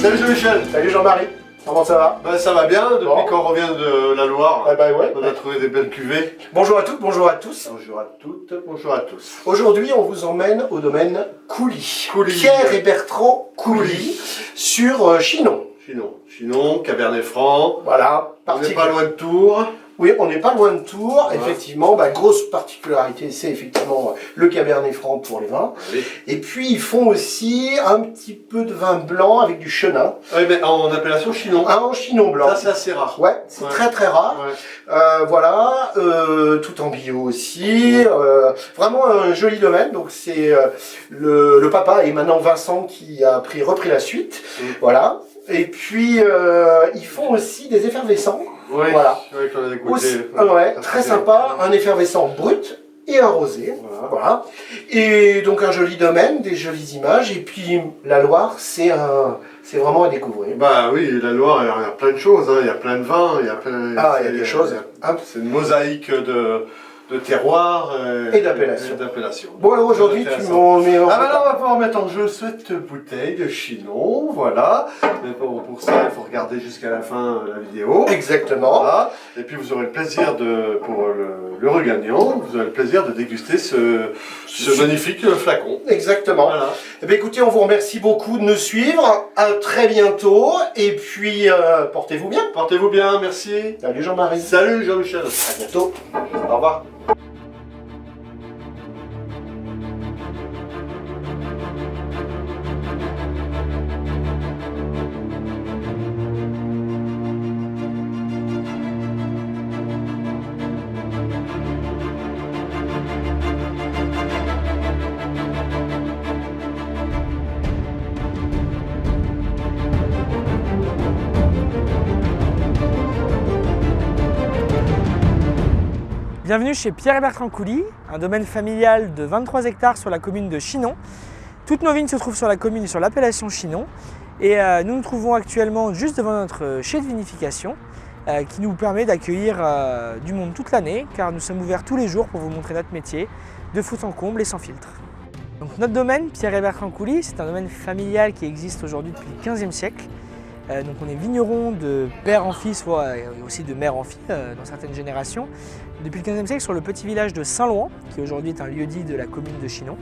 Salut Jean-Michel. Salut Jean-Marie, comment ça va? Ben, ça va bien, depuis qu'on revient de la Loire, ouais. on a trouvé des belles cuvées. Bonjour à toutes, bonjour à tous. Bonjour à toutes, bonjour à tous. Aujourd'hui, on vous emmène au domaine Coulis. Coulis. Pierre et Bertrand Coulis sur Chinon. Chinon, Cabernet Franc. Voilà, On n'est pas loin de Tours. Oui, on n'est pas loin de Tours. Ouais. Effectivement, grosse particularité, c'est effectivement le Cabernet Franc pour les vins. Oui. Et puis, ils font aussi un petit peu de vin blanc avec du chenin. Oui, mais en appellation Chinon. Ah, en Chinon blanc. Ça, c'est assez rare. Ouais, c'est très très rare. Ouais. Voilà, tout en bio aussi. Vraiment un joli domaine. Donc c'est le papa et maintenant Vincent qui a repris la suite. Voilà. Et puis ils font aussi des effervescents. Oui, voilà. Ouais, qu'on a dégoûté. Aussi, très sympa. Un effervescent brut et un rosé. Voilà. Et donc un joli domaine, des jolies images. Et puis la Loire, c'est vraiment à découvrir. Bah oui, la Loire, il y a plein de choses, hein. Il y a plein de vins, il y a plein... Ah, il y a des choses. C'est une mosaïque de terroirs et d'appellations. Bon, alors aujourd'hui, tu m'en mets en... Ah bah là, on va pouvoir mettre en jeu cette bouteille de Chinon, voilà. Mais pour ça, il faut regarder jusqu'à la fin la vidéo. Exactement. Voilà. Et puis vous aurez le plaisir pour le regagnant, vous aurez le plaisir de déguster ce magnifique flacon. Exactement. Voilà. Eh bien, écoutez, on vous remercie beaucoup de nous suivre. À très bientôt. Et puis, portez-vous bien. Portez-vous bien, merci. Salut Jean-Marie. Salut Jean-Michel. À bientôt. Au revoir. Bienvenue chez Pierre et Bertrand Coulis, un domaine familial de 23 hectares sur la commune de Chinon. Toutes nos vignes se trouvent sur la commune et sur l'appellation Chinon. Et nous nous trouvons actuellement juste devant notre chai de vinification qui nous permet d'accueillir du monde toute l'année car nous sommes ouverts tous les jours pour vous montrer notre métier de fond en comble et sans filtre. Donc notre domaine, Pierre et Bertrand Coulis, c'est un domaine familial qui existe aujourd'hui depuis le XVe siècle. Donc on est vigneron de père en fils, voire aussi de mère en fille dans certaines générations. Depuis le XVe siècle sur le petit village de Saint-Louan, qui aujourd'hui est un lieu-dit de la commune de Chinon.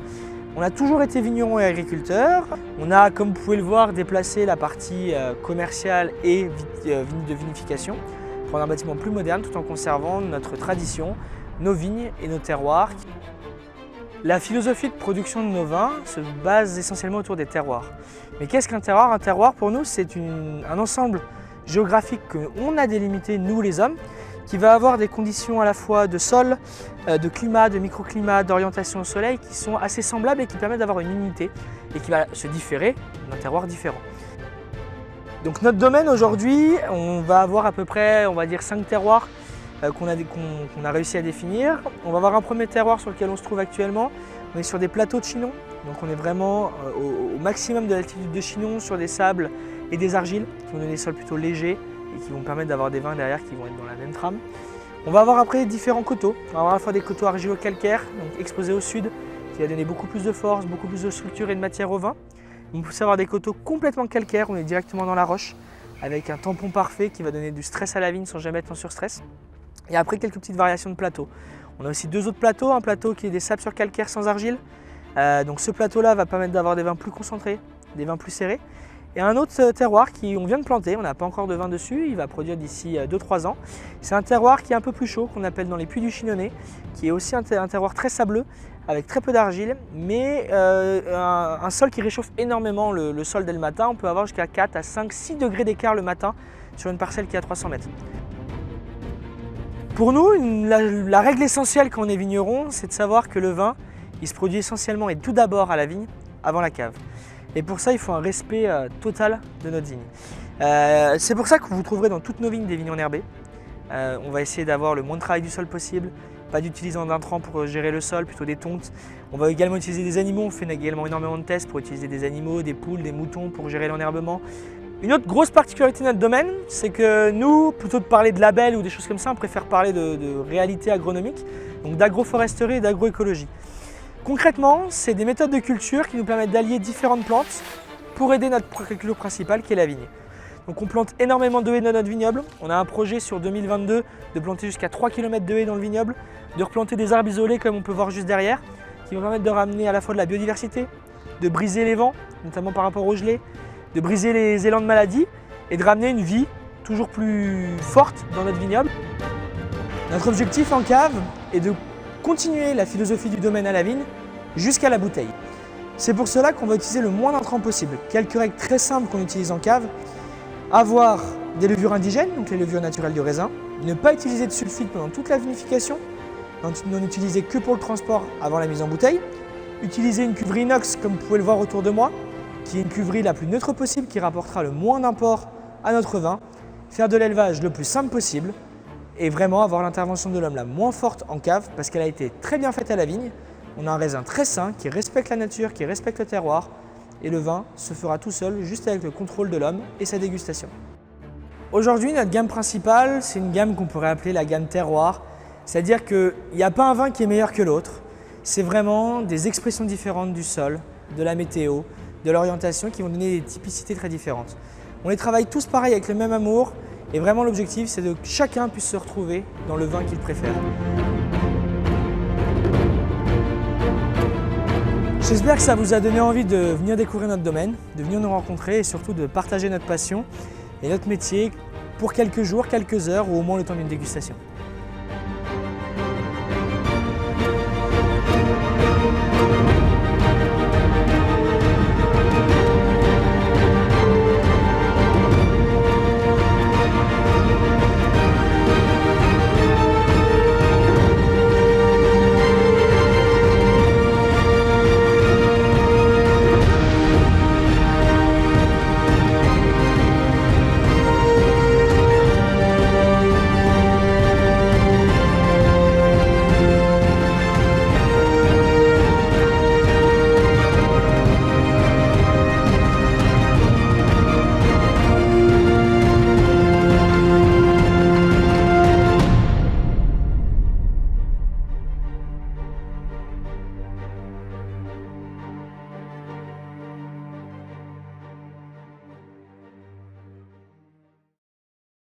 On a toujours été vigneron et agriculteur. On a, comme vous pouvez le voir, déplacé la partie commerciale et de vinification pour un bâtiment plus moderne tout en conservant notre tradition, nos vignes et nos terroirs. La philosophie de production de nos vins se base essentiellement autour des terroirs. Mais qu'est-ce qu'un terroir? Un terroir pour nous c'est un ensemble géographique qu'on a délimité nous les hommes, qui va avoir des conditions à la fois de sol, de climat, de microclimat, d'orientation au soleil qui sont assez semblables et qui permettent d'avoir une unité et qui va se différer d'un terroir différent. Donc notre domaine aujourd'hui, on va avoir à peu près, on va dire 5 terroirs qu'on a réussi à définir. On va avoir un premier terroir sur lequel on se trouve actuellement. On est sur des plateaux de Chinon, donc on est vraiment au maximum de l'altitude de Chinon sur des sables et des argiles qui vont donner des sols plutôt légers et qui vont permettre d'avoir des vins derrière qui vont être dans la même trame. On va avoir après différents coteaux. On va avoir à la fois des coteaux argilo-calcaires, donc exposés au sud, qui va donner beaucoup plus de force, beaucoup plus de structure et de matière au vin. On peut aussi avoir des coteaux complètement calcaires, on est directement dans la roche, avec un tampon parfait qui va donner du stress à la vigne sans jamais être en surstress. Et après quelques petites variations de plateaux. On a aussi deux autres plateaux, un plateau qui est des sables sur calcaire sans argile. Donc ce plateau-là va permettre d'avoir des vins plus concentrés, des vins plus serrés. Et un autre terroir qu'on vient de planter, on n'a pas encore de vin dessus, il va produire d'ici 2-3 ans. C'est un terroir qui est un peu plus chaud, qu'on appelle dans les puits du Chinonnais, qui est aussi un terroir très sableux, avec très peu d'argile, mais un sol qui réchauffe énormément le sol dès le matin. On peut avoir jusqu'à 4 à 5, 6 degrés d'écart le matin sur une parcelle qui est à 300 mètres. Pour nous, la règle essentielle quand on est vigneron, c'est de savoir que le vin, il se produit essentiellement et tout d'abord à la vigne, avant la cave. Et pour ça, il faut un respect total de notre vigne. C'est pour ça que vous trouverez dans toutes nos vignes des vignes enherbées. On va essayer d'avoir le moins de travail du sol possible, pas d'utiliser d'intrants pour gérer le sol, plutôt des tontes. On va également utiliser des animaux, on fait également énormément de tests pour utiliser des animaux, des poules, des moutons pour gérer l'enherbement. Une autre grosse particularité de notre domaine, c'est que nous, plutôt que de parler de labels ou des choses comme ça, on préfère parler de réalité agronomique, donc d'agroforesterie et d'agroécologie. Concrètement, c'est des méthodes de culture qui nous permettent d'allier différentes plantes pour aider notre culture principale qui est la vigne. Donc on plante énormément de haies dans notre vignoble. On a un projet sur 2022 de planter jusqu'à 3 km de haies dans le vignoble, de replanter des arbres isolés comme on peut voir juste derrière, qui vont permettre de ramener à la fois de la biodiversité, de briser les vents, notamment par rapport au gelé, de briser les élans de maladie et de ramener une vie toujours plus forte dans notre vignoble. Notre objectif en cave est de continuer la philosophie du domaine à la vigne jusqu'à la bouteille. C'est pour cela qu'on va utiliser le moins d'intrants possible. Quelques règles très simples qu'on utilise en cave: avoir des levures indigènes, donc les levures naturelles du raisin, ne pas utiliser de sulfite pendant toute la vinification, n'en utiliser que pour le transport avant la mise en bouteille, utiliser une cuverie inox comme vous pouvez le voir autour de moi, qui est une cuverie la plus neutre possible qui rapportera le moins d'import à notre vin, faire de l'élevage le plus simple possible et vraiment avoir l'intervention de l'homme la moins forte en cave parce qu'elle a été très bien faite à la vigne. On a un raisin très sain qui respecte la nature, qui respecte le terroir et le vin se fera tout seul juste avec le contrôle de l'homme et sa dégustation. Aujourd'hui, notre gamme principale, c'est une gamme qu'on pourrait appeler la gamme terroir, c'est-à-dire qu'il n'y a pas un vin qui est meilleur que l'autre, c'est vraiment des expressions différentes du sol, de la météo, de l'orientation qui vont donner des typicités très différentes. On les travaille tous pareil avec le même amour et vraiment l'objectif c'est que chacun puisse se retrouver dans le vin qu'il préfère. J'espère que ça vous a donné envie de venir découvrir notre domaine, de venir nous rencontrer et surtout de partager notre passion et notre métier pour quelques jours, quelques heures ou au moins le temps d'une dégustation.